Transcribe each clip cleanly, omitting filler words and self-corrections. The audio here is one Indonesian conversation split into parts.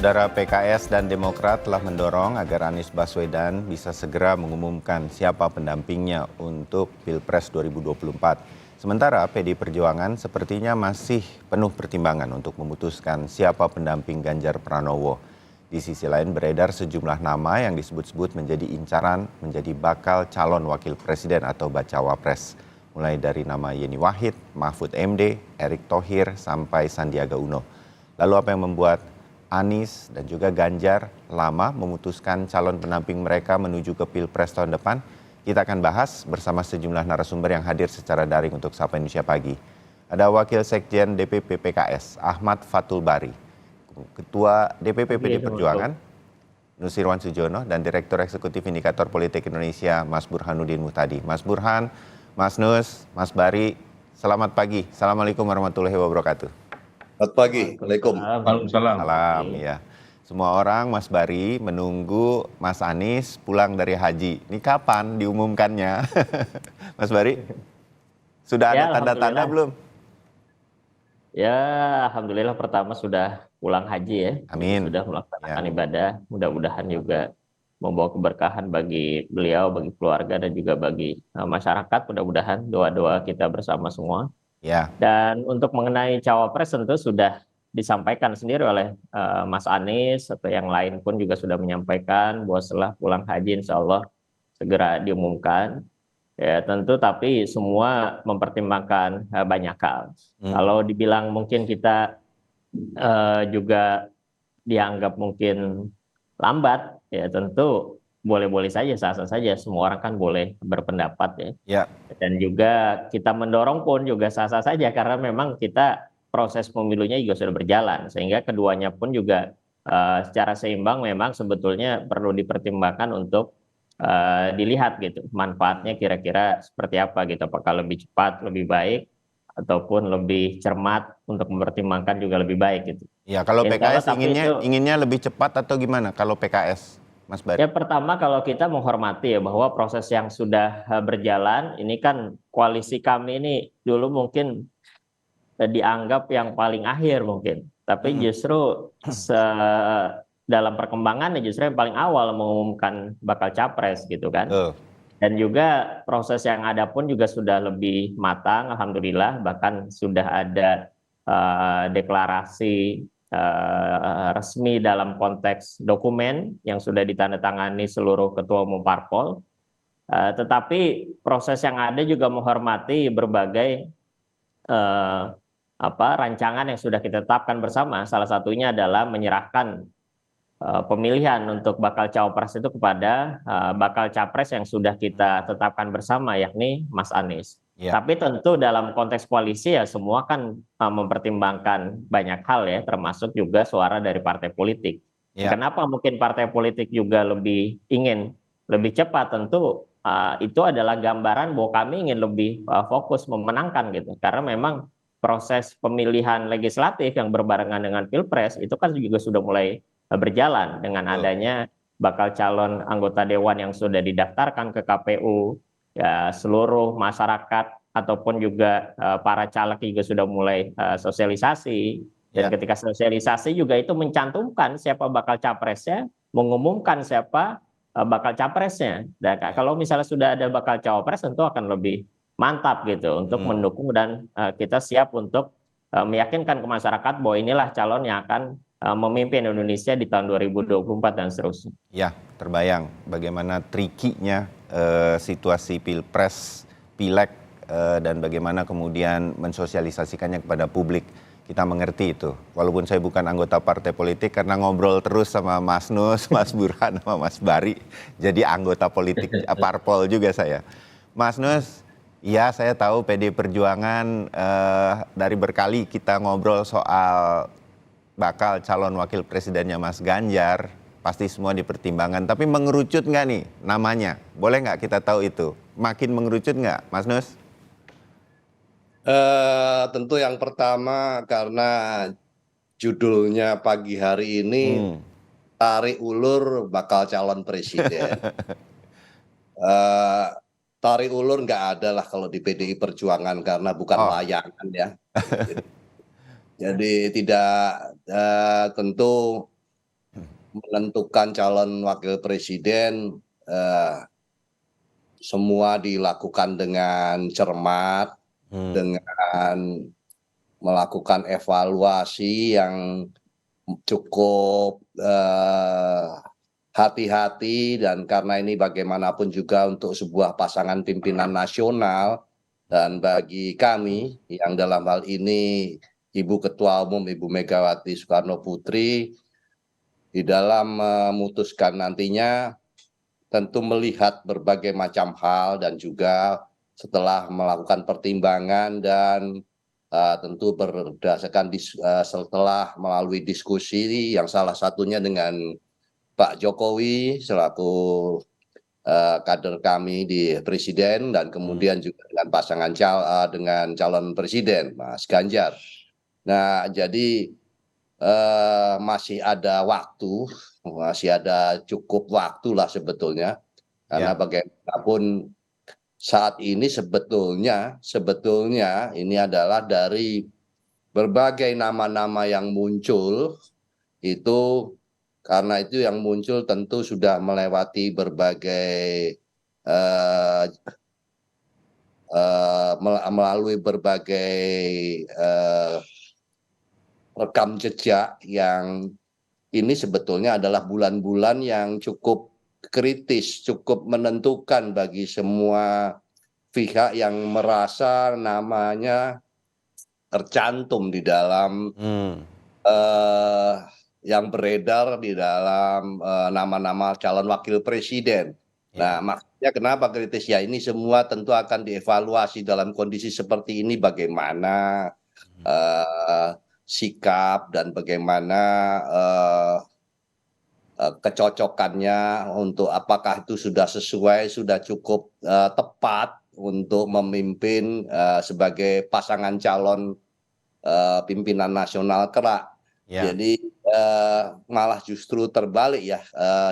Saudara, PKS dan Demokrat telah mendorong agar Anies Baswedan bisa segera mengumumkan siapa pendampingnya untuk Pilpres 2024. Sementara PD Perjuangan sepertinya masih penuh pertimbangan untuk memutuskan siapa pendamping Ganjar Pranowo. Di sisi lain beredar sejumlah nama yang disebut-sebut menjadi incaran menjadi bakal calon wakil presiden atau bacawa pres. Mulai dari nama Yeni Wahid, Mahfud MD, Erick Thohir, sampai Sandiaga Uno. Lalu apa yang membuat Anies dan juga Ganjar lama memutuskan calon pendamping mereka menuju ke Pilpres tahun depan? Kita akan bahas bersama sejumlah narasumber yang hadir secara daring untuk Sapa Indonesia Pagi. Ada Wakil Sekjen DPP PKS, Ahmad Fathul Bari, Ketua DPP PD Perjuangan, Nusirwan Sujono, dan Direktur Eksekutif Indikator Politik Indonesia, Mas Burhanuddin Muhtadi. Mas Burhan, Mas Nus, Mas Bari, selamat pagi. Assalamualaikum warahmatullahi wabarakatuh. Selamat pagi. Waalaikumsalam. Waalaikumsalam. Salam, ya. Semua orang, Mas Bari, menunggu Mas Anies pulang dari haji. Ini kapan diumumkannya? Mas Bari, sudah ada tanda-tanda belum? Ya, alhamdulillah pertama sudah pulang haji ya. Amin. Sudah melaksanakan ibadah. Mudah-mudahan juga membawa keberkahan bagi beliau, bagi keluarga, dan juga bagi masyarakat. Mudah-mudahan doa-doa kita bersama semua. Ya. Dan untuk mengenai cawapres tentu sudah disampaikan sendiri oleh Mas Anies atau yang lain pun juga sudah menyampaikan bahwa setelah pulang haji insya Allah segera diumumkan. Ya tentu, tapi semua mempertimbangkan banyak hal. Kalau dibilang mungkin kita juga dianggap mungkin lambat, ya tentu boleh-boleh saja, sah-sah saja. Semua orang kan boleh berpendapat ya. Ya. Dan juga kita mendorong pun juga sah-sah saja karena memang kita proses pemilunya juga sudah berjalan, sehingga keduanya pun juga secara seimbang memang sebetulnya perlu dipertimbangkan untuk dilihat gitu manfaatnya kira-kira seperti apa gitu, apakah lebih cepat lebih baik ataupun lebih cermat untuk mempertimbangkan juga lebih baik gitu. Ya, kalau PKS inginnya lebih cepat atau gimana kalau PKS, Mas Bari? Ya pertama kalau kita menghormati ya bahwa proses yang sudah berjalan ini kan koalisi kami ini dulu mungkin dianggap yang paling akhir mungkin, tapi justru dalam perkembangannya justru yang paling awal mengumumkan bakal capres gitu kan. Dan juga proses yang ada pun juga sudah lebih matang, alhamdulillah, bahkan sudah ada deklarasi resmi dalam konteks dokumen yang sudah ditandatangani seluruh ketua umum parpol. Tetapi proses yang ada juga menghormati berbagai rancangan yang sudah kita tetapkan bersama. Salah satunya adalah menyerahkan pemilihan untuk bakal cawapres itu kepada bakal capres yang sudah kita tetapkan bersama, yakni Mas Anies. Ya. Tapi tentu dalam konteks koalisi ya semua kan mempertimbangkan banyak hal ya, termasuk juga suara dari partai politik. Ya. Kenapa mungkin partai politik juga lebih ingin lebih cepat? Tentu itu adalah gambaran bahwa kami ingin lebih fokus memenangkan gitu. Karena memang proses pemilihan legislatif yang berbarengan dengan Pilpres itu kan juga sudah mulai berjalan dengan adanya bakal calon anggota dewan yang sudah didaftarkan ke KPU. Ya, seluruh masyarakat ataupun juga para caleg juga sudah mulai sosialisasi, dan ketika sosialisasi juga itu mencantumkan siapa bakal capresnya, mengumumkan siapa bakal capresnya. Dan kalau misalnya sudah ada bakal cawapres tentu akan lebih mantap gitu untuk mendukung, dan kita siap untuk meyakinkan ke masyarakat bahwa inilah calon yang akan memimpin Indonesia di tahun 2024 dan seterusnya. Ya, terbayang bagaimana trikinya situasi Pilpres, Pileg, dan bagaimana kemudian mensosialisasikannya kepada publik. Kita mengerti itu. Walaupun saya bukan anggota partai politik, karena ngobrol terus sama Mas Nus, Mas Burhan, sama Mas Bari, jadi anggota politik parpol juga saya. Mas Nus, ya saya tahu PD Perjuangan dari berkali kita ngobrol soal bakal calon wakil presidennya Mas Ganjar, pasti semua dipertimbangkan. Tapi mengerucut nggak nih namanya? Boleh nggak kita tahu itu? Makin mengerucut nggak, Mas Nus? Tentu yang pertama karena judulnya pagi hari ini tarik ulur bakal calon presiden. Tarik ulur nggak ada lah kalau di PDI Perjuangan karena bukan layangan ya. Jadi tidak tentu menentukan calon wakil presiden semua dilakukan dengan cermat, dengan melakukan evaluasi yang cukup hati-hati, dan karena ini bagaimanapun juga untuk sebuah pasangan pimpinan nasional, dan bagi kami yang dalam hal ini Ibu Ketua Umum Ibu Megawati Soekarno Putri di dalam memutuskan nantinya tentu melihat berbagai macam hal, dan juga setelah melakukan pertimbangan dan tentu berdasarkan setelah melalui diskusi yang salah satunya dengan Pak Jokowi selaku kader kami di presiden, dan kemudian juga dengan pasangan dengan calon presiden Mas Ganjar. Nah, jadi masih ada waktu, masih ada cukup waktu lah sebetulnya, karena bagaimanapun saat ini sebetulnya ini adalah dari berbagai nama-nama yang muncul itu, karena itu yang muncul tentu sudah melewati berbagai melalui berbagai rekam jejak, yang ini sebetulnya adalah bulan-bulan yang cukup kritis, cukup menentukan bagi semua pihak yang merasa namanya tercantum di dalam yang beredar di dalam nama-nama calon wakil presiden. Nah, maksudnya kenapa kritis? Ya, ini semua tentu akan dievaluasi dalam kondisi seperti ini, bagaimana sikap dan bagaimana kecocokannya, untuk apakah itu sudah sesuai, sudah cukup tepat untuk memimpin sebagai pasangan calon pimpinan nasional kelak. Jadi malah justru terbalik ya,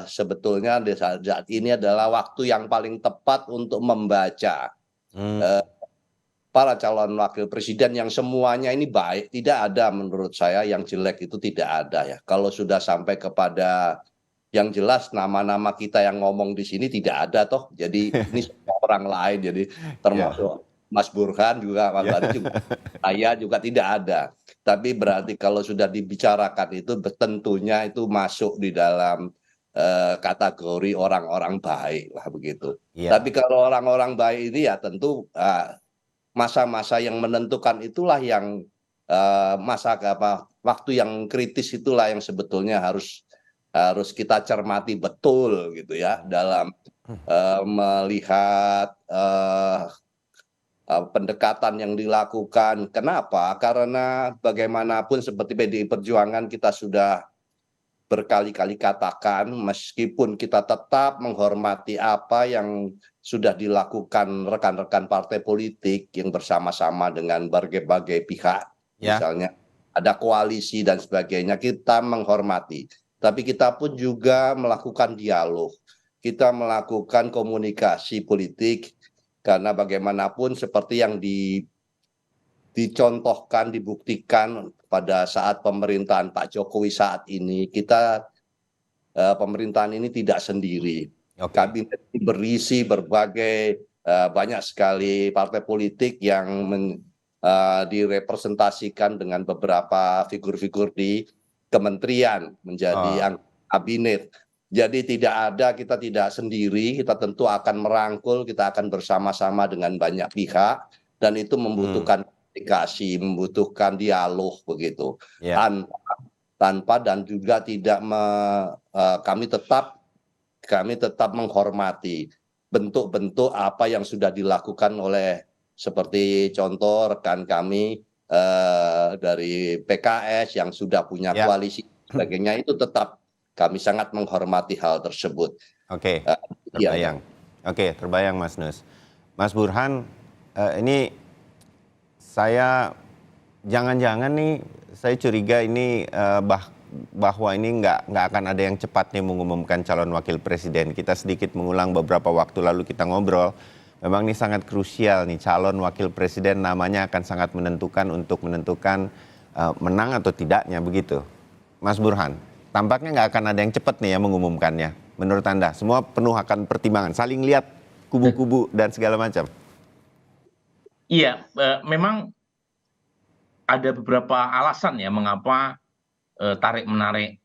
sebetulnya di saat ini adalah waktu yang paling tepat untuk membaca para calon wakil presiden yang semuanya ini baik. Tidak ada menurut saya yang jelek, itu tidak ada ya. Kalau sudah sampai kepada yang jelas nama-nama kita yang ngomong di sini tidak ada toh. Jadi ini orang lain, jadi termasuk Mas Burhan juga, Mas Bari juga, saya juga tidak ada. Tapi berarti kalau sudah dibicarakan itu tentunya itu masuk di dalam kategori orang-orang baik lah begitu. Tapi kalau orang-orang baik ini ya tentu masa-masa yang menentukan itulah yang waktu yang kritis itulah yang sebetulnya harus kita cermati betul gitu ya, dalam melihat pendekatan yang dilakukan. Kenapa? Karena bagaimanapun seperti PDI Perjuangan kita sudah berkali-kali katakan, meskipun kita tetap menghormati apa yang sudah dilakukan rekan-rekan partai politik yang bersama-sama dengan berbagai pihak, misalnya ada koalisi dan sebagainya, kita menghormati. Tapi kita pun juga melakukan dialog, kita melakukan komunikasi politik, karena bagaimanapun seperti yang dicontohkan, dibuktikan pada saat pemerintahan Pak Jokowi saat ini, kita pemerintahan ini tidak sendiri. Kabinet berisi berbagai banyak sekali partai politik yang direpresentasikan dengan beberapa figur-figur di kementerian menjadi kabinet. Jadi kita tidak sendiri, kita tentu akan merangkul, kita akan bersama-sama dengan banyak pihak, dan itu membutuhkan komunikasi, membutuhkan dialog begitu. Tanpa dan juga tidak kami tetap menghormati bentuk-bentuk apa yang sudah dilakukan oleh, seperti contoh rekan kami dari PKS yang sudah punya koalisi sebagainya, itu tetap kami sangat menghormati hal tersebut. Terbayang. Terbayang Mas Nus. Mas Burhan, ini saya jangan-jangan nih, saya curiga ini bahwa ini nggak akan ada yang cepat nih mengumumkan calon wakil presiden. Kita sedikit mengulang beberapa waktu lalu kita ngobrol. Memang ini sangat krusial nih, calon wakil presiden namanya akan sangat menentukan untuk menentukan menang atau tidaknya begitu. Mas Burhan. tampaknya nggak akan ada yang cepat nih ya mengumumkannya. Menurut Anda, semua penuh akan pertimbangan, saling lihat kubu-kubu dan segala macam. Iya, memang ada beberapa alasan ya mengapa tarik-menarik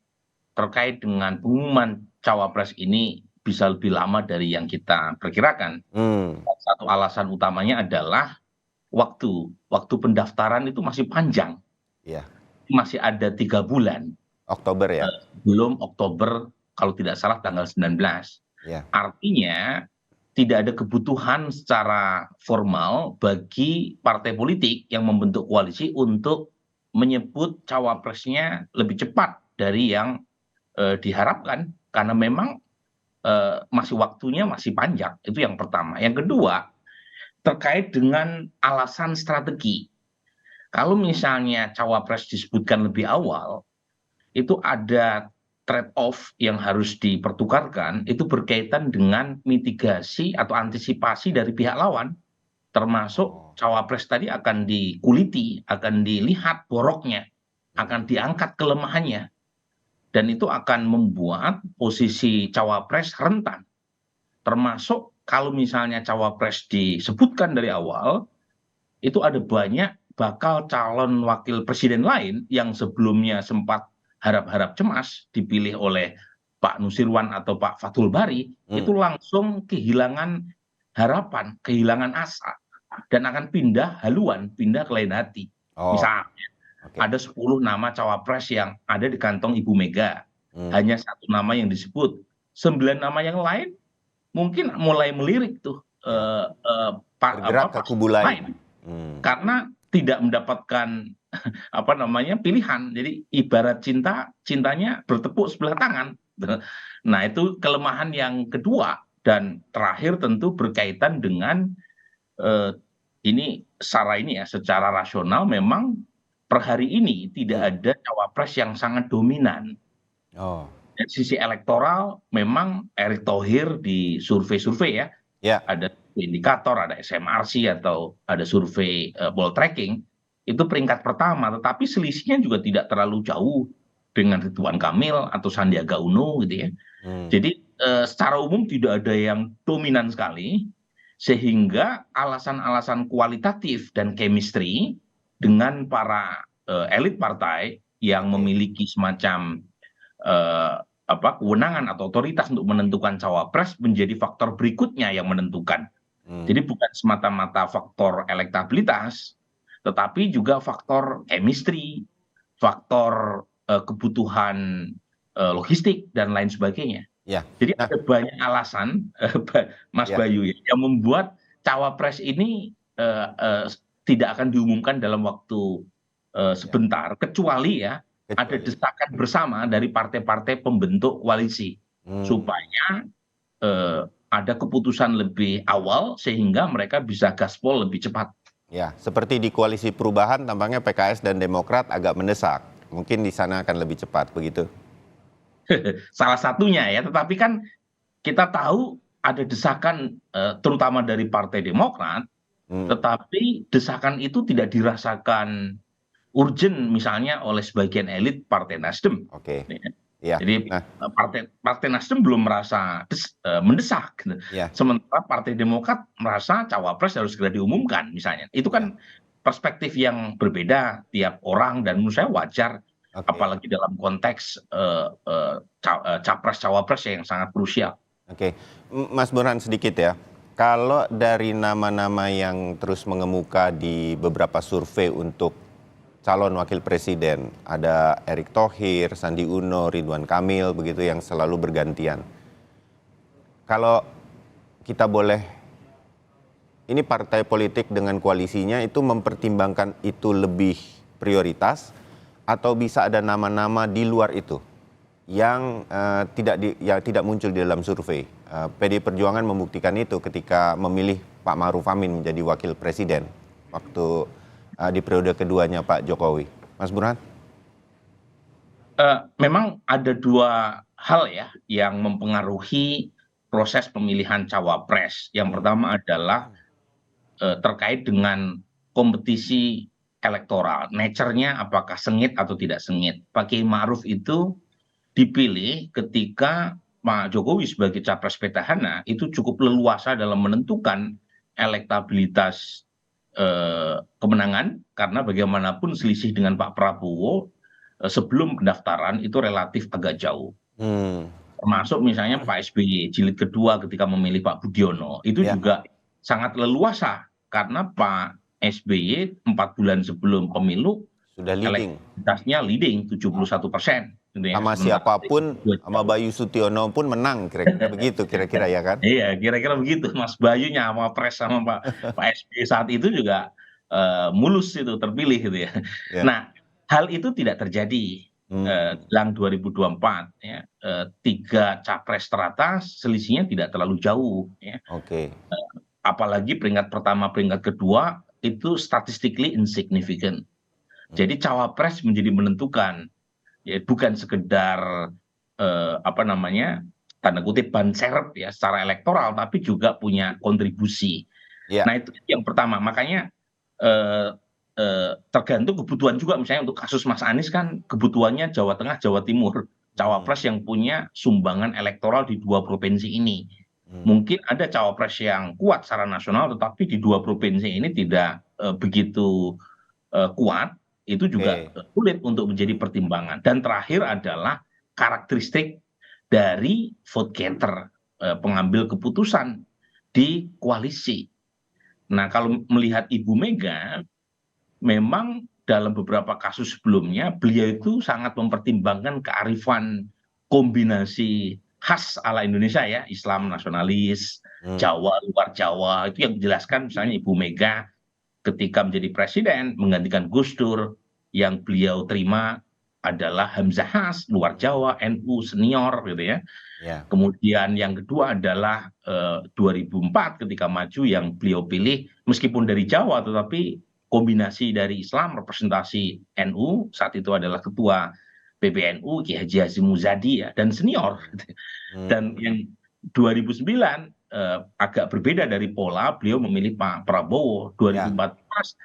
terkait dengan pengumuman cawapres ini bisa lebih lama dari yang kita perkirakan. Satu alasan utamanya adalah waktu pendaftaran itu masih panjang, Iya, masih ada 3 bulan Oktober ya. belum Oktober kalau tidak salah tanggal 19. Iya. Artinya tidak ada kebutuhan secara formal bagi partai politik yang membentuk koalisi untuk menyebut cawapresnya lebih cepat dari yang diharapkan, karena memang masih waktunya masih panjang. Itu yang pertama. Yang kedua, terkait dengan alasan strategi. Kalau misalnya cawapres disebutkan lebih awal, itu ada trade off yang harus dipertukarkan, itu berkaitan dengan mitigasi atau antisipasi dari pihak lawan, termasuk cawapres tadi akan dikuliti, akan dilihat boroknya, akan diangkat kelemahannya, dan itu akan membuat posisi cawapres rentan. Termasuk kalau misalnya cawapres disebutkan dari awal, itu ada banyak bakal calon wakil presiden lain yang sebelumnya sempat harap-harap cemas dipilih oleh Pak Nusirwan atau Pak Fathul Bari, itu langsung kehilangan harapan, kehilangan asa, dan akan pindah haluan, pindah ke lain hati. Misalnya, ada 10 nama cawapres yang ada di kantong Ibu Mega, hanya 1 nama yang disebut, 9 nama yang lain mungkin mulai melirik tuh bergerak ke kubu lain. Karena tidak mendapatkan pilihan. Jadi ibarat cintanya bertepuk sebelah tangan. Nah, itu kelemahan yang kedua. Dan terakhir tentu berkaitan dengan secara rasional memang per hari ini tidak ada cawapres yang sangat dominan. Dari sisi elektoral memang Erick Thohir di survei-survei ya, ada indikator, ada SMRC atau ada survei poll tracking, itu peringkat pertama, tetapi selisihnya juga tidak terlalu jauh dengan Ridwan Kamil atau Sandiaga Uno gitu ya. Jadi secara umum tidak ada yang dominan sekali, sehingga alasan-alasan kualitatif dan chemistry dengan para elit partai yang memiliki semacam kewenangan atau otoritas untuk menentukan cawapres menjadi faktor berikutnya yang menentukan. Jadi bukan semata-mata faktor elektabilitas, tetapi juga faktor chemistry, faktor kebutuhan logistik dan lain sebagainya. Jadi ada banyak alasan, Mas Bayu, yang membuat cawapres ini tidak akan diumumkan dalam waktu sebentar, kecuali ada desakan bersama dari partai-partai pembentuk koalisi supaya ada keputusan lebih awal sehingga mereka bisa gaspol lebih cepat. Ya, seperti di koalisi perubahan tampaknya PKS dan Demokrat agak mendesak. Mungkin di sana akan lebih cepat, begitu? Salah satunya ya, tetapi kan kita tahu ada desakan terutama dari Partai Demokrat, tetapi desakan itu tidak dirasakan urgent misalnya oleh sebagian elit Partai Nasdem. Jadi Partai Nasdem belum merasa mendesak. Sementara Partai Demokrat merasa cawapres harus segera diumumkan misalnya. Itu kan perspektif yang berbeda tiap orang dan menurut saya wajar. Apalagi dalam konteks capres-cawapres yang sangat krusial. Mas Burhan sedikit ya. Kalau dari nama-nama yang terus mengemuka di beberapa survei untuk calon wakil presiden, ada Erick Thohir, Sandi Uno, Ridwan Kamil, begitu yang selalu bergantian. Kalau kita boleh, ini partai politik dengan koalisinya itu mempertimbangkan itu lebih prioritas, atau bisa ada nama-nama di luar itu yang tidak muncul di dalam survei. PDI Perjuangan membuktikan itu ketika memilih Pak Ma'ruf Amin menjadi wakil presiden waktu di periode keduanya Pak Jokowi. Mas Burhan? Memang ada 2 hal ya yang mempengaruhi proses pemilihan cawapres. Yang pertama adalah terkait dengan kompetisi elektoral. Nature-nya apakah sengit atau tidak sengit. Pak Kiai Ma'ruf itu dipilih ketika Pak Jokowi sebagai capres petahana itu cukup leluasa dalam menentukan elektabilitas kemenangan, karena bagaimanapun selisih dengan Pak Prabowo sebelum pendaftaran itu relatif agak jauh. Termasuk misalnya Pak SBY jilid kedua ketika memilih Pak Budiono itu juga sangat leluasa, karena Pak SBY 4 bulan sebelum pemilu Sudah leading. elektabilitasnya leading 71%. Gitu ya. Sama siapapun, sama Bayu Sutiono pun menang, kira-kira begitu kira-kira ya kan? Iya, kira-kira begitu. Mas Bayu sama Pres sama Pak SBY saat itu juga mulus itu terpilih gitu ya. Nah, hal itu tidak terjadi jelang 2024 ya. 3 capres teratas selisihnya tidak terlalu jauh ya. Oke. Apalagi peringkat pertama, peringkat kedua itu statistically insignificant. Jadi cawapres menjadi menentukan, ya bukan sekedar tanda kutip ban serep ya secara elektoral, tapi juga punya kontribusi. Nah itu yang pertama, makanya tergantung kebutuhan juga. Misalnya untuk kasus Mas Anies kan kebutuhannya Jawa Tengah, Jawa Timur, cawapres yang punya sumbangan elektoral di 2 provinsi ini. Mungkin ada cawapres yang kuat secara nasional, tetapi di 2 provinsi ini tidak begitu kuat. Itu juga sulit untuk menjadi pertimbangan. Dan terakhir adalah karakteristik dari vote getter, pengambil keputusan di koalisi. Nah, kalau melihat Ibu Mega, memang dalam beberapa kasus sebelumnya beliau itu sangat mempertimbangkan kearifan kombinasi khas ala Indonesia ya, Islam nasionalis, Jawa, luar Jawa, itu yang dijelaskan misalnya Ibu Mega ketika menjadi presiden menggantikan Gus Dur, yang beliau terima adalah Hamzah Has, luar Jawa, NU senior gitu ya. Kemudian yang kedua adalah 2004 ketika maju yang beliau pilih meskipun dari Jawa tetapi kombinasi dari Islam, representasi NU, saat itu adalah ketua PBNU Ki Haji Hashim Muzadi ya, dan senior. Dan yang 2009 agak berbeda dari pola, beliau memilih Pak Prabowo. 2014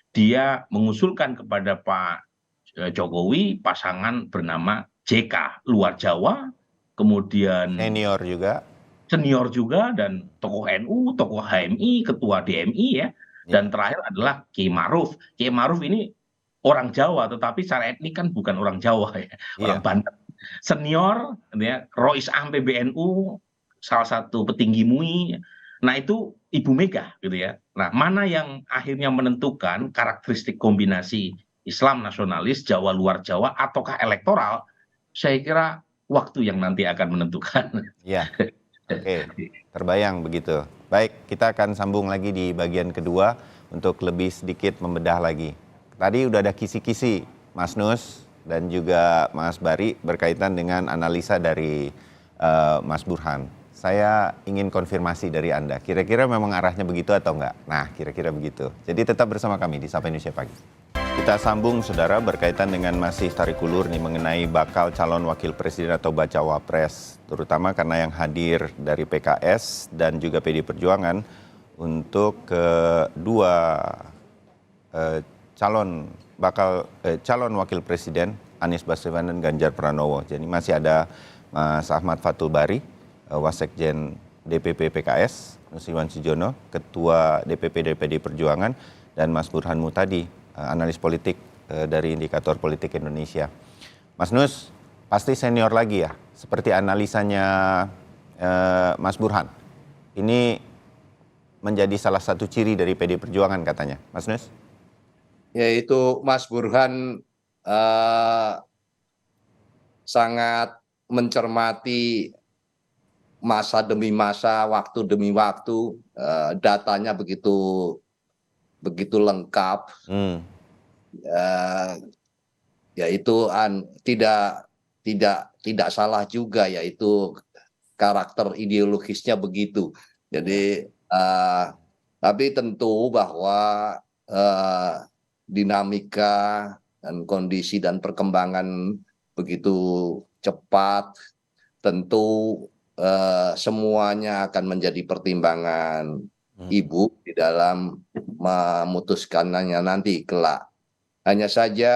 dia mengusulkan kepada Pak Jokowi pasangan bernama JK, luar Jawa, kemudian senior juga dan tokoh NU, tokoh HMI, ketua DMI ya, dan terakhir adalah Kiai Maruf. Kiai Maruf ini orang Jawa tetapi secara etnik kan bukan orang Jawa ya, orang Banten. Senior ya, Rois Am PBNU, salah satu petinggi MUI. Nah itu Ibu Mega gitu ya. Nah mana yang akhirnya menentukan karakteristik kombinasi Islam nasionalis, Jawa luar Jawa, ataukah elektoral? Saya kira waktu yang nanti akan menentukan. Ya, oke, terbayang begitu. Baik, kita akan sambung lagi di bagian kedua untuk lebih sedikit membedah lagi. Tadi udah ada kisi-kisi Mas Nus dan juga Mas Bari berkaitan dengan analisa dari Mas Burhan. Saya ingin konfirmasi dari Anda, kira-kira memang arahnya begitu atau enggak? Nah, kira-kira begitu. Jadi tetap bersama kami di Sapa Indonesia Pagi. Kita sambung, saudara, berkaitan dengan masih tarik ulur nih mengenai bakal calon wakil presiden atau bacawa pres, terutama karena yang hadir dari PKS dan juga PD Perjuangan untuk kedua calon wakil presiden Anies Baswedan dan Ganjar Pranowo. Jadi masih ada Mas Ahmad Fathul Bari, Wasekjen DPP PKS, Nusirwan Sujono, Ketua DPP DPD Perjuangan, dan Mas Burhan Mutadi, analis politik dari Indikator Politik Indonesia. Mas Nus, pasti senior lagi ya, seperti analisanya Mas Burhan. Ini menjadi salah satu ciri dari PD Perjuangan katanya, Mas Nus? Yaitu Mas Burhan sangat mencermati masa demi masa, waktu demi waktu, datanya begitu lengkap. Yaitu tidak salah juga, yaitu karakter ideologisnya begitu. Jadi tapi tentu bahwa dinamika dan kondisi dan perkembangan begitu cepat, tentu semuanya akan menjadi pertimbangan Ibu di dalam memutuskannya nanti kelak. Hanya saja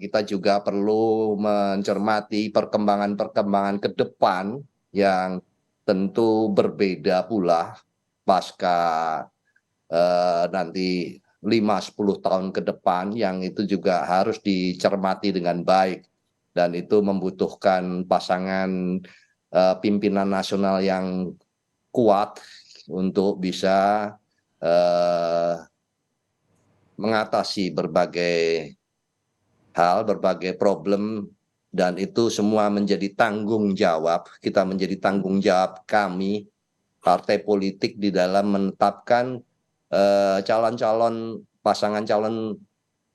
kita juga perlu mencermati perkembangan-perkembangan ke depan yang tentu berbeda pula pasca nanti 5-10 tahun ke depan, yang itu juga harus dicermati dengan baik, dan itu membutuhkan pasangan pimpinan nasional yang kuat untuk bisa mengatasi berbagai hal, berbagai problem, dan itu semua menjadi tanggung jawab kita, menjadi tanggung jawab kami partai politik di dalam menetapkan calon-calon pasangan calon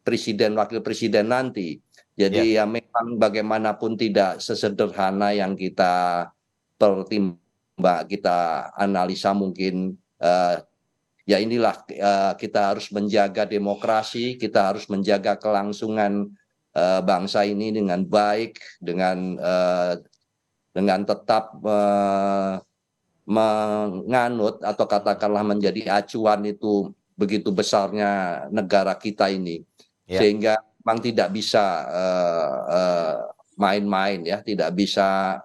presiden wakil presiden nanti. Jadi ya memang bagaimanapun tidak sesederhana yang kita pertimbang, kita analisa mungkin. Ya inilah kita harus menjaga demokrasi, kita harus menjaga kelangsungan bangsa ini dengan baik, dengan tetap menganut atau katakanlah menjadi acuan itu begitu besarnya negara kita ini, sehingga memang tidak bisa main-main ya, tidak bisa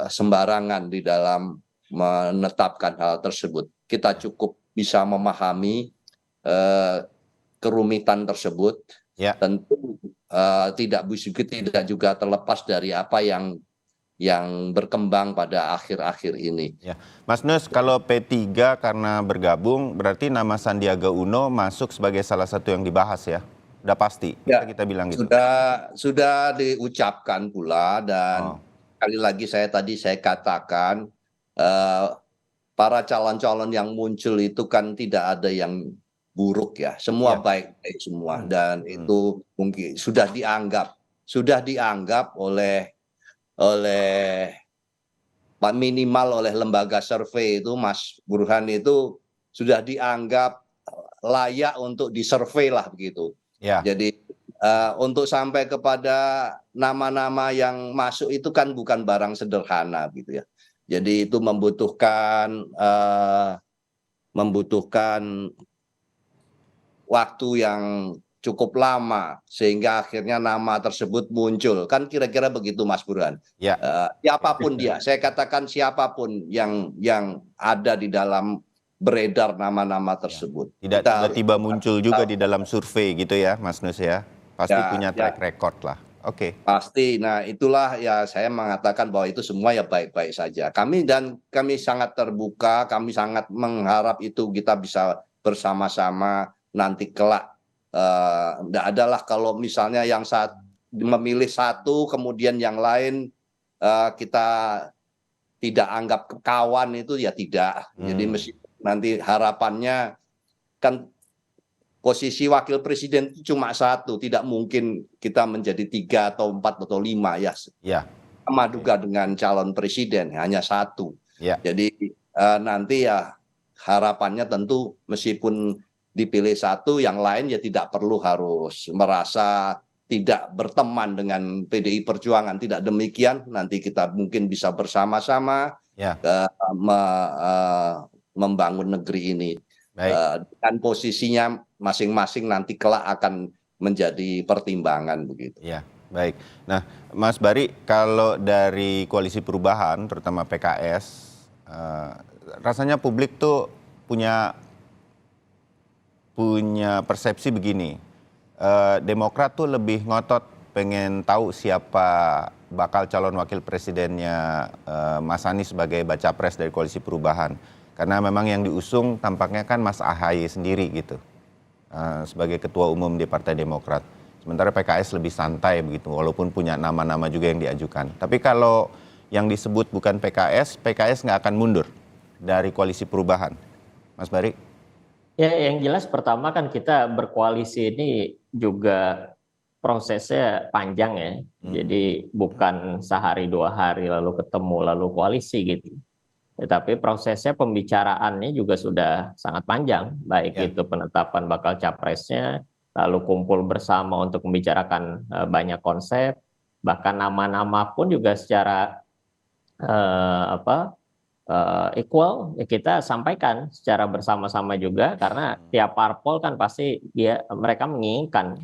sembarangan di dalam menetapkan hal tersebut. Kita cukup bisa memahami kerumitan tersebut. Tentu tidak juga terlepas dari apa yang berkembang pada akhir-akhir ini. Ya. Mas Nus, kalau P3 karena bergabung, berarti nama Sandiaga Uno masuk sebagai salah satu yang dibahas ya? Udah pasti, bisa kita bilang gitu? Sudah diucapkan pula, dan sekali lagi saya katakan, para calon-calon yang muncul itu kan tidak ada yang buruk ya, semua baik-baik semua, dan itu mungkin sudah dianggap oleh minimal oleh lembaga survei itu, Mas Burhan, itu sudah dianggap layak untuk disurvei lah begitu. Jadi untuk sampai kepada nama-nama yang masuk itu kan bukan barang sederhana gitu ya. Jadi itu membutuhkan waktu yang cukup lama sehingga akhirnya nama tersebut muncul. Kan kira-kira begitu Mas Burhan. Siapapun dia, saya katakan siapapun yang ada di dalam beredar nama-nama tersebut. Tidak tiba-tiba muncul juga di dalam survei gitu ya Mas Nus ya. Pasti punya track record lah. Pasti. Nah itulah ya saya mengatakan bahwa itu semua ya baik-baik saja. Kami sangat terbuka, kami sangat mengharap itu kita bisa bersama-sama nanti kelak. Tidak adalah kalau misalnya yang memilih satu kemudian yang lain kita tidak anggap kawan, itu ya tidak. Jadi nanti harapannya kan posisi wakil presiden itu cuma satu, tidak mungkin kita menjadi 3 atau 4 atau 5 ya. Sama juga dengan calon presiden, hanya satu. Jadi nanti ya harapannya tentu meskipun dipilih satu, yang lain ya tidak perlu harus merasa tidak berteman dengan PDI Perjuangan. Tidak demikian, nanti kita mungkin bisa bersama-sama membangun negeri ini. Dan posisinya masing-masing nanti kelak akan menjadi pertimbangan begitu. Ya, baik. Nah, Mas Bari, kalau dari Koalisi Perubahan, terutama PKS, rasanya publik tuh punya persepsi begini. Demokrat tuh lebih ngotot pengen tahu siapa bakal calon wakil presidennya Mas Anies sebagai baca pres dari Koalisi Perubahan. Karena memang yang diusung tampaknya kan Mas Ahaye sendiri gitu, sebagai ketua umum di Partai Demokrat. Sementara PKS lebih santai begitu, walaupun punya nama-nama juga yang diajukan. Tapi kalau yang disebut bukan PKS nggak akan mundur dari Koalisi Perubahan. Mas Bari? Ya, yang jelas pertama kan kita berkoalisi ini juga prosesnya panjang ya. Jadi bukan sehari 2 hari lalu ketemu lalu koalisi gitu. Tetapi prosesnya pembicaraannya juga sudah sangat panjang, baik itu penetapan bakal capresnya, lalu kumpul bersama untuk membicarakan banyak konsep, bahkan nama-nama pun juga secara equal, ya kita sampaikan secara bersama-sama juga, karena tiap parpol kan pasti mereka menginginkan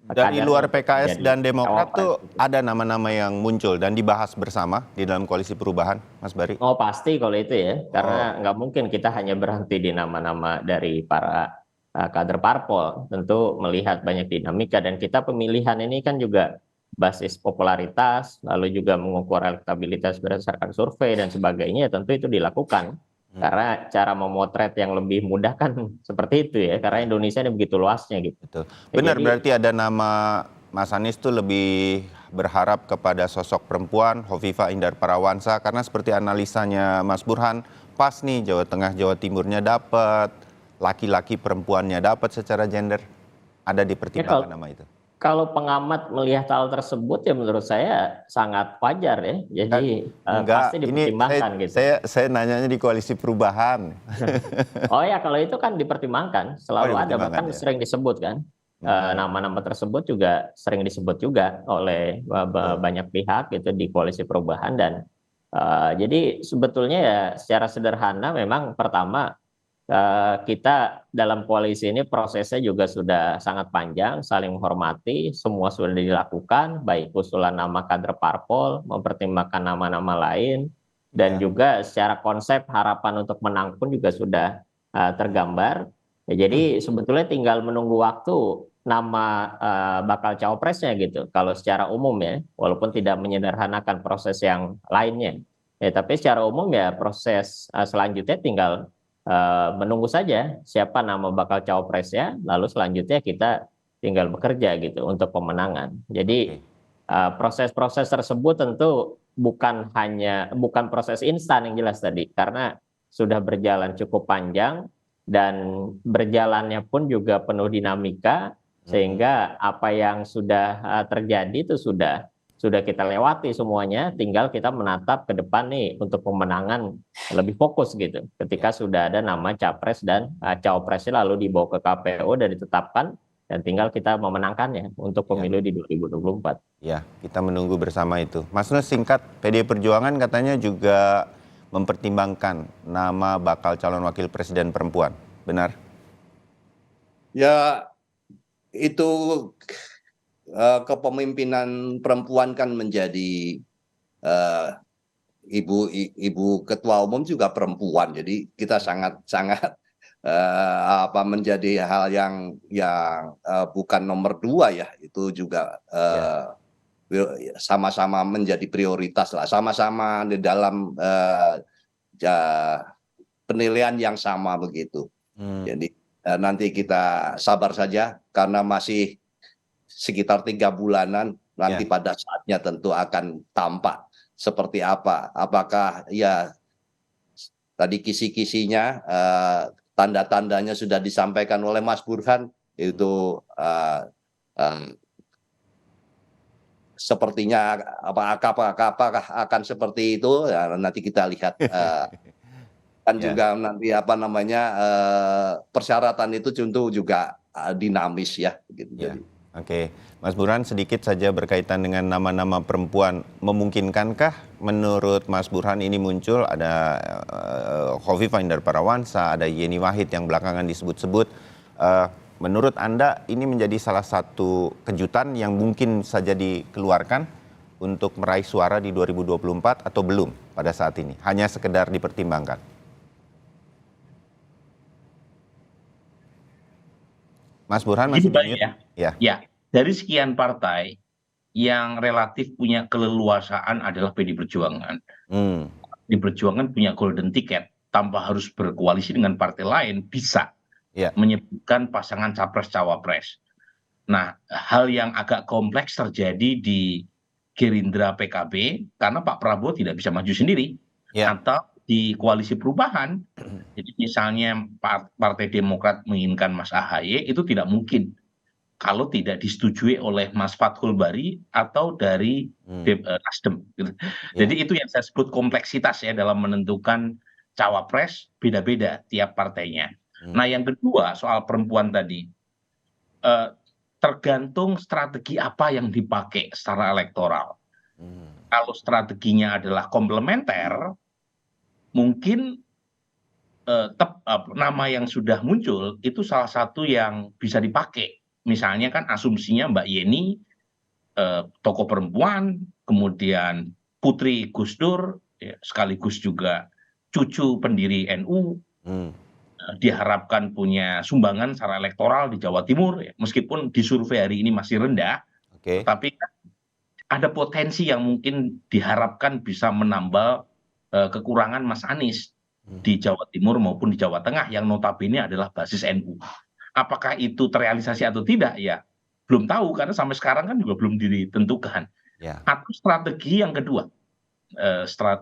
Dari kadernya luar untuk PKS menjadi dan Demokrat cawapres tuh gitu. ada nama-nama yang muncul dan dibahas bersama di dalam koalisi perubahan, Mas Bari? Oh pasti kalau itu ya, Oh, karena nggak mungkin kita hanya berhenti di nama-nama dari para kader parpol. Tentu melihat banyak dinamika, dan kita pemilihan ini kan juga basis popularitas, lalu juga mengukur elektabilitas berdasarkan survei dan sebagainya. Tentu itu dilakukan karena cara memotret yang lebih mudah kan seperti itu ya, karena ya, Indonesia ini begitu luasnya gitu. betul. Ya, Benar, jadi berarti ada nama Mas Anies tuh lebih berharap kepada sosok perempuan, Hovifah Indar Parawansa, karena seperti analisanya Mas Burhan, pas nih Jawa Tengah, Jawa Timurnya dapat, laki-laki perempuannya dapat secara gender, ada ya dipertimbangkan nama itu. kalau pengamat melihat hal tersebut ya menurut saya sangat wajar ya. Jadi pasti Enggak, ini dipertimbangkan gitu. saya nanyanya di koalisi perubahan. Oh ya, kalau itu kan dipertimbangkan, Oh, selalu ada, dipertimbangkan bahkan ya. sering disebut kan. Mhm, Nama-nama tersebut juga sering disebut juga oleh betul. banyak pihak gitu di koalisi perubahan. Dan jadi sebetulnya ya secara sederhana memang pertama, kita dalam koalisi ini prosesnya juga sudah sangat panjang, saling menghormati, semua sudah dilakukan, baik usulan nama kader parpol, mempertimbangkan nama-nama lain, dan Ya. juga secara konsep harapan untuk menang pun juga sudah tergambar. Ya, jadi sebetulnya tinggal menunggu waktu nama bakal cawapresnya gitu, kalau secara umum ya, walaupun tidak menyederhanakan proses yang lainnya. Ya, tapi secara umum ya proses selanjutnya tinggal menunggu saja siapa nama bakal cawapresnya, lalu selanjutnya kita tinggal bekerja gitu untuk pemenangan. Jadi Oke. proses-proses tersebut tentu bukan proses instan yang jelas tadi, karena sudah berjalan cukup panjang dan berjalannya pun juga penuh dinamika, Mhm. sehingga apa yang sudah terjadi itu sudah kita lewati semuanya, tinggal kita menatap ke depan nih untuk pemenangan lebih fokus gitu. Ya, Ketika sudah ada nama capres dan cawapresnya lalu dibawa ke KPU dan ditetapkan, dan tinggal kita memenangkannya untuk ya, pemilu di 2024. ya. Kita menunggu bersama itu. Mas Nus, singkat, PDI Perjuangan katanya juga mempertimbangkan nama bakal calon wakil presiden perempuan. Benar? Ya, itu kepemimpinan perempuan kan menjadi eh, ibu ketua umum juga perempuan, jadi kita sangat sangat menjadi hal yang bukan nomor dua ya, itu juga Ya. sama-sama menjadi prioritas lah, sama-sama di dalam penilaian yang sama begitu. Hmm, Jadi nanti kita sabar saja karena masih sekitar 3 bulanan, nanti ya, pada saatnya tentu akan tampak seperti apa. Apakah ya tadi kisi-kisinya, tanda-tandanya sudah disampaikan oleh Mas Burhan, itu sepertinya apakah akan seperti itu, ya, nanti kita lihat. Kan ya, juga nanti persyaratan itu tentu juga dinamis ya, gitu. ya. Jadi Oke, Mas Burhan, sedikit saja berkaitan dengan nama-nama perempuan. Memungkinkankah menurut Mas Burhan ini muncul ada Hovifah Indar Parawansa, ada Yeni Wahid yang belakangan disebut-sebut. Menurut Anda ini menjadi salah satu kejutan yang mungkin saja dikeluarkan untuk meraih suara di 2024 atau belum pada saat ini? Hanya sekedar dipertimbangkan. Mas Burhan Gini masih di Bang mute? ya, Ya. ya dari sekian partai yang relatif punya keleluasaan adalah PD Perjuangan. Hmm, PD Perjuangan punya golden ticket, tanpa harus berkoalisi dengan partai lain, bisa ya, menyebutkan pasangan capres-cawapres. Nah, hal yang agak kompleks terjadi di Gerindra PKB karena Pak Prabowo tidak bisa maju sendiri, ya. atau di koalisi perubahan. Jadi misalnya Partai Demokrat menginginkan Mas AHY, itu tidak mungkin kalau tidak disetujui oleh Mas Fathul Bari atau dari Hmm, Nasdem. Gitu. Jadi ya. itu yang saya sebut kompleksitas ya dalam menentukan cawapres, beda-beda tiap partainya. Hmm, Nah yang kedua soal perempuan tadi, eh, tergantung strategi apa yang dipakai secara elektoral. hmm, Kalau strateginya adalah komplementer, mungkin nama yang sudah muncul itu salah satu yang bisa dipakai. Misalnya kan asumsinya Mbak Yeni tokoh perempuan, kemudian putri Gus Dur, ya, sekaligus juga cucu pendiri NU, diharapkan punya sumbangan secara elektoral di Jawa Timur, ya, meskipun di survei hari ini masih rendah, Oke. tapi ada potensi yang mungkin diharapkan bisa menambal kekurangan Mas Anies di Jawa Timur maupun di Jawa Tengah yang notabene adalah basis NU. Apakah itu terrealisasi atau tidak? Ya, belum tahu karena sampai sekarang kan juga belum ditentukan. Ya. Atau strategi yang kedua,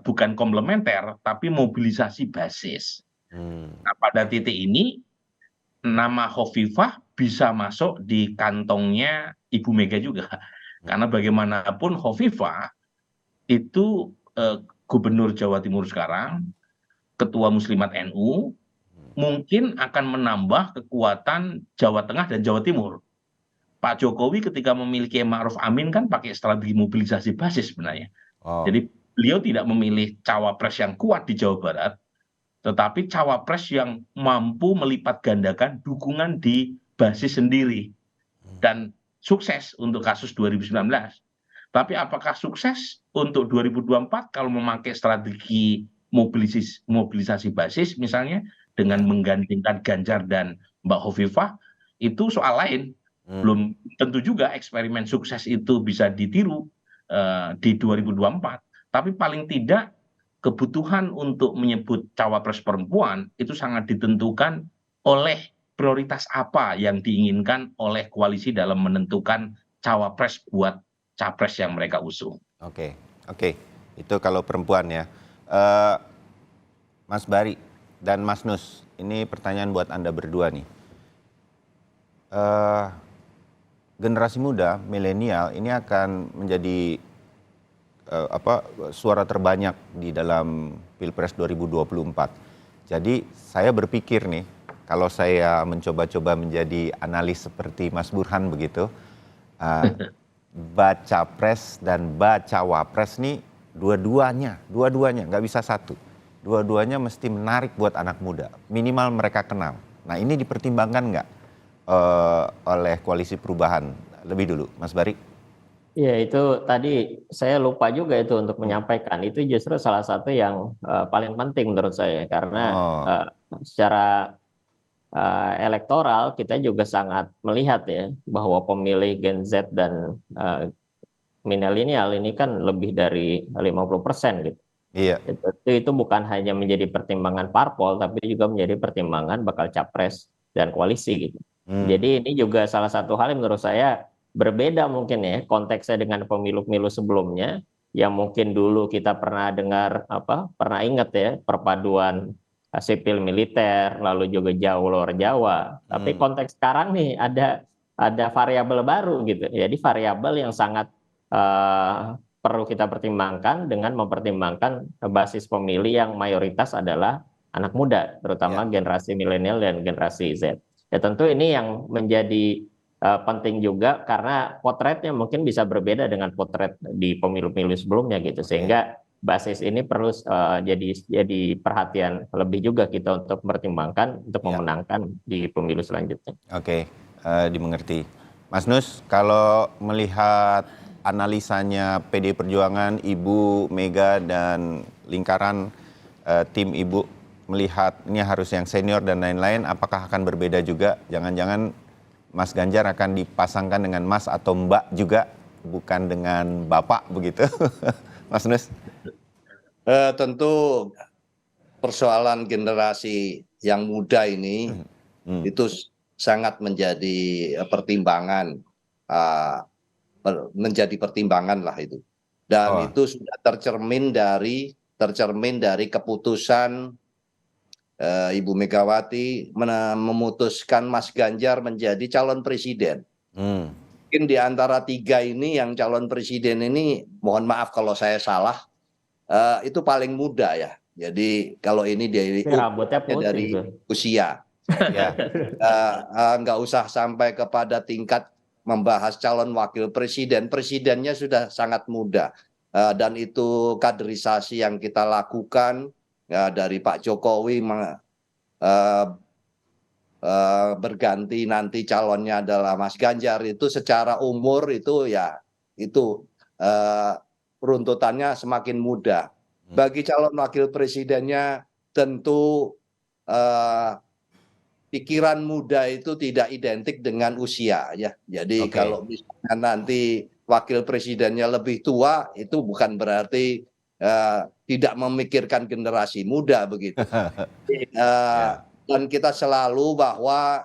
bukan komplementer tapi mobilisasi basis. Nah, pada titik ini nama Hovifah bisa masuk di kantongnya Ibu Mega juga. Karena bagaimanapun Hovifah itu gubernur Jawa Timur sekarang, ketua Muslimat NU, mungkin akan menambah kekuatan Jawa Tengah dan Jawa Timur. Pak Jokowi ketika memiliki Ma'ruf Amin kan pakai strategi mobilisasi basis sebenarnya. Oh. Jadi beliau tidak memilih cawapres yang kuat di Jawa Barat, tetapi cawapres yang mampu melipat gandakan dukungan di basis sendiri. Dan sukses untuk kasus 2019. Tapi apakah sukses untuk 2024 kalau memakai strategi mobilisasi basis misalnya dengan menggandingkan Ganjar dan Mbak Hovifah, itu soal lain. Belum tentu juga eksperimen sukses itu bisa ditiru di 2024. Tapi paling tidak kebutuhan untuk menyebut cawapres perempuan itu sangat ditentukan oleh prioritas apa yang diinginkan oleh koalisi dalam menentukan cawapres buat capres yang mereka usung. Oke. Itu kalau perempuan ya. Mas Bari dan Mas Nus, ini pertanyaan buat Anda berdua nih. Generasi muda, milenial ini akan menjadi suara terbanyak di dalam Pilpres 2024. Jadi saya berpikir nih, kalau saya mencoba-coba menjadi analis seperti Mas Burhan begitu, baca pres dan baca wapres nih dua-duanya nggak bisa satu. Dua-duanya mesti menarik buat anak muda, minimal mereka kenal. Nah ini dipertimbangkan nggak oleh koalisi perubahan? Lebih dulu, Mas Bari. Ya itu tadi saya lupa juga itu untuk menyampaikan. Itu justru salah satu yang paling penting menurut saya. Karena secara elektoral kita juga sangat melihat ya bahwa pemilih Gen Z dan milenial ini kan lebih dari 50% gitu. Iya. Itu bukan hanya menjadi pertimbangan parpol, tapi juga menjadi pertimbangan bakal capres dan koalisi gitu. Jadi ini juga salah satu hal yang menurut saya berbeda mungkin ya konteksnya dengan pemilu-pemilu sebelumnya yang mungkin dulu kita pernah dengar pernah ingat ya perpaduan sipil militer lalu juga Jawa luar Jawa. Tapi konteks sekarang nih ada variabel baru gitu. Jadi variabel yang sangat perlu kita pertimbangkan dengan mempertimbangkan basis pemilih yang mayoritas adalah anak muda, terutama generasi milenial dan generasi Z. Ya tentu ini yang menjadi penting juga karena potretnya mungkin bisa berbeda dengan potret di pemilu-pemilu sebelumnya gitu. Sehingga basis ini perlu jadi perhatian lebih juga kita untuk mempertimbangkan untuk memenangkan di pemilu selanjutnya. Oke, dimengerti. Mas Nus, kalau melihat analisanya PD Perjuangan, Ibu Mega dan lingkaran tim Ibu melihat ini harus yang senior dan lain-lain, apakah akan berbeda juga? Jangan-jangan Mas Ganjar akan dipasangkan dengan Mas atau Mbak juga, bukan dengan Bapak begitu, Mas Nus? Tentu persoalan generasi yang muda ini itu sangat menjadi pertimbangan, lah itu. Dan itu sudah tercermin dari keputusan Ibu Megawati memutuskan Mas Ganjar menjadi calon presiden. Mungkin di antara tiga ini yang calon presiden ini, mohon maaf kalau saya salah, itu paling muda ya. Jadi kalau ini dari usia, nggak usah sampai kepada tingkat membahas calon wakil presiden. Presidennya sudah sangat muda dan itu kaderisasi yang kita lakukan ya, dari Pak Jokowi berganti nanti calonnya adalah Mas Ganjar, itu secara umur itu ya itu runtutannya semakin mudah. Bagi calon wakil presidennya tentu pikiran muda itu tidak identik dengan usia ya. Jadi kalau misalnya nanti wakil presidennya lebih tua, itu bukan berarti tidak memikirkan generasi muda begitu. Dan kita selalu bahwa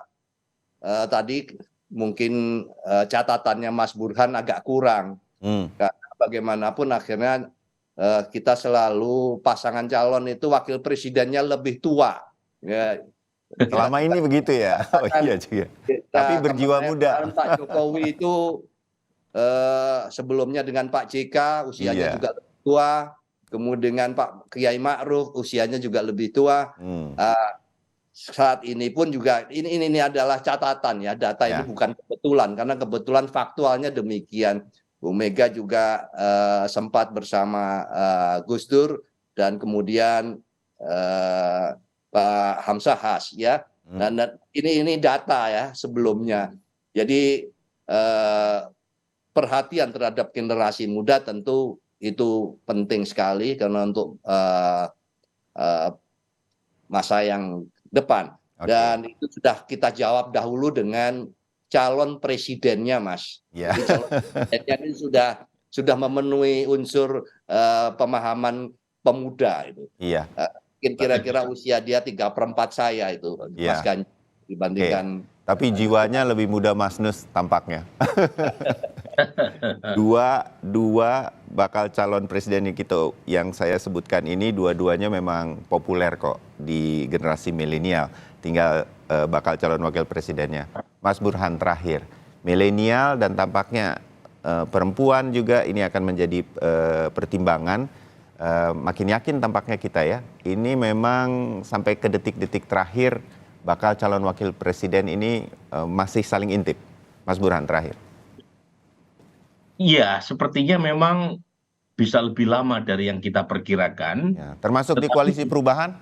tadi mungkin catatannya Mas Burhan agak kurang. Karena bagaimanapun akhirnya kita selalu pasangan calon itu wakil presidennya lebih tua. Ya. Selama ini begitu ya. Oh iya juga. Tapi berjiwa muda. Pak Jokowi itu sebelumnya dengan Pak JK usianya juga lebih tua, kemudian dengan Pak Kiai Ma'ruf usianya juga lebih tua. Saat ini pun juga ini adalah catatan ya, data ini bukan kebetulan, karena kebetulan faktualnya demikian. Bu Mega juga sempat bersama Gus Dur dan kemudian Pak Hamzahas ya. Dan ini data ya sebelumnya. Jadi perhatian terhadap generasi muda tentu itu penting sekali karena untuk masa yang depan. Dan itu sudah kita jawab dahulu dengan calon presidennya, Mas. Jadi calon presidennya ini sudah memenuhi unsur pemahaman pemuda itu. Mungkin kira-kira usia dia 3/4 saya itu, Mas Ganjar, dibandingkan. Tapi jiwanya lebih muda Mas Nus tampaknya. Dua bakal calon presiden yang saya sebutkan ini dua-duanya memang populer kok di generasi milenial. Tinggal bakal calon wakil presidennya. Mas Burhan terakhir, milenial dan tampaknya perempuan juga ini akan menjadi pertimbangan. Makin yakin tampaknya kita ya, ini memang sampai ke detik-detik terakhir bakal calon wakil presiden ini masih saling intip. Mas Burhan terakhir. Iya, sepertinya memang bisa lebih lama dari yang kita perkirakan. Ya, termasuk di koalisi perubahan?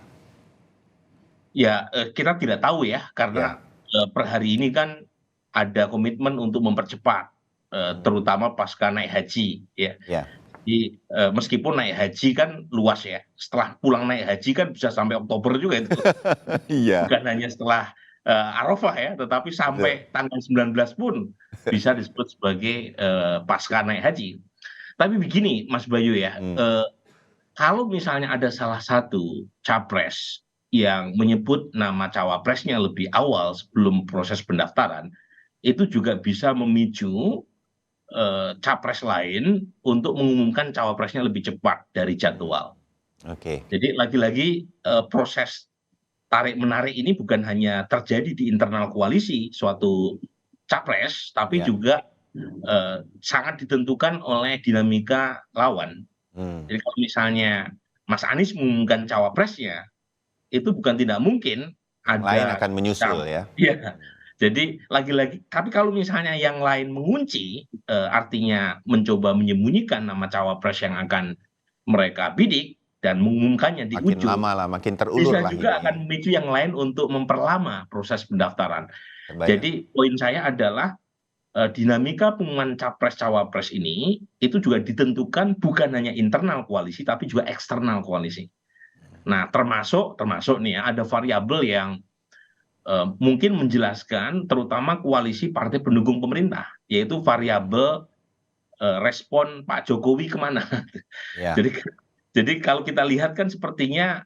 Ya, kita tidak tahu ya, karena per hari ini kan ada komitmen untuk mempercepat, terutama pasca naik haji. Ya. Jadi meskipun naik haji kan luas ya, setelah pulang naik haji kan bisa sampai Oktober juga itu. Bukan hanya setelah Arafah ya, tetapi sampai tanggal 19 pun bisa disebut sebagai pasca naik haji. Tapi begini Mas Bayu ya, kalau misalnya ada salah satu capres yang menyebut nama cawapresnya lebih awal sebelum proses pendaftaran, itu juga bisa memicu capres lain untuk mengumumkan cawapresnya lebih cepat dari jadwal. Jadi lagi-lagi proses tarik-menarik ini bukan hanya terjadi di internal koalisi suatu capres, tapi juga sangat ditentukan oleh dinamika lawan. Jadi kalau misalnya Mas Anies mengumumkan cawapresnya, itu bukan tidak mungkin ada lain akan menyusul ya. Iya. Jadi lagi-lagi, tapi kalau misalnya yang lain mengunci, artinya mencoba menyembunyikan nama cawapres yang akan mereka bidik dan mengumumkannya di ujung, makin lama lah, makin terulur bisa lah juga ini. akan memicu yang lain untuk memperlama proses pendaftaran. Jadi poin saya adalah dinamika pengumuman capres cawapres ini itu juga ditentukan bukan hanya internal koalisi tapi juga eksternal koalisi. Nah, termasuk nih ya, ada variabel yang mungkin menjelaskan terutama koalisi partai pendukung pemerintah, yaitu variabel respon Pak Jokowi kemana. Jadi kalau kita lihat kan sepertinya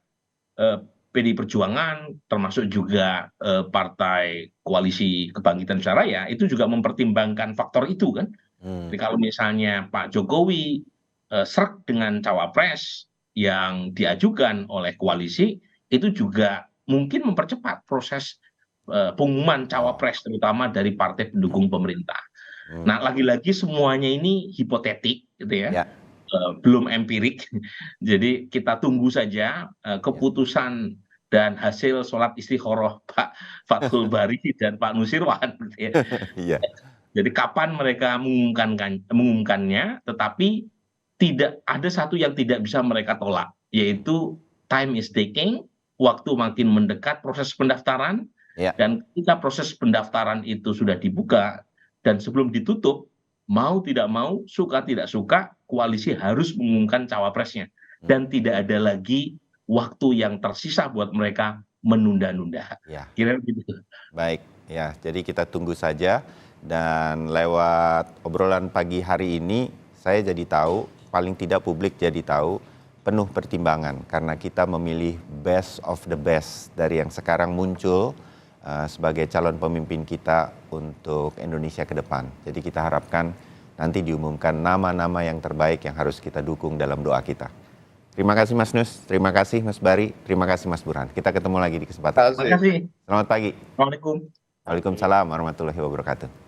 PDI Perjuangan termasuk juga partai koalisi Kebangkitan Indonesia Raya itu juga mempertimbangkan faktor itu kan. Jadi kalau misalnya Pak Jokowi srek dengan cawapres yang diajukan oleh koalisi, itu juga mungkin mempercepat proses pengumuman cawapres terutama dari partai pendukung pemerintah. Nah, lagi-lagi semuanya ini hipotetik gitu ya. Belum empirik. Jadi kita tunggu saja keputusan dan hasil sholat istikharah Pak Fathul Bari dan Pak Nusirwan gitu ya. Jadi kapan mereka mengumumkannya, tetapi tidak ada satu yang tidak bisa mereka tolak, yaitu time is ticking, waktu makin mendekat proses pendaftaran, Ya. dan ketika proses pendaftaran itu sudah dibuka dan sebelum ditutup, mau tidak mau, suka tidak suka, koalisi harus mengumumkan cawapresnya. Dan tidak ada lagi waktu yang tersisa buat mereka menunda-nunda. Ya. Kira gitu. Baik, ya. Jadi kita tunggu saja. Dan lewat obrolan pagi hari ini, saya jadi tahu, paling tidak publik jadi tahu, penuh pertimbangan. Karena kita memilih best of the best dari yang sekarang muncul sebagai calon pemimpin kita untuk Indonesia ke depan. Jadi kita harapkan nanti diumumkan nama-nama yang terbaik yang harus kita dukung dalam doa kita. Terima kasih Mas Nus, terima kasih Mas Bari, terima kasih Mas Burhan. Kita ketemu lagi di kesempatan. Terima kasih. Selamat pagi. Assalamualaikum. Waalaikumsalam warahmatullahi wabarakatuh.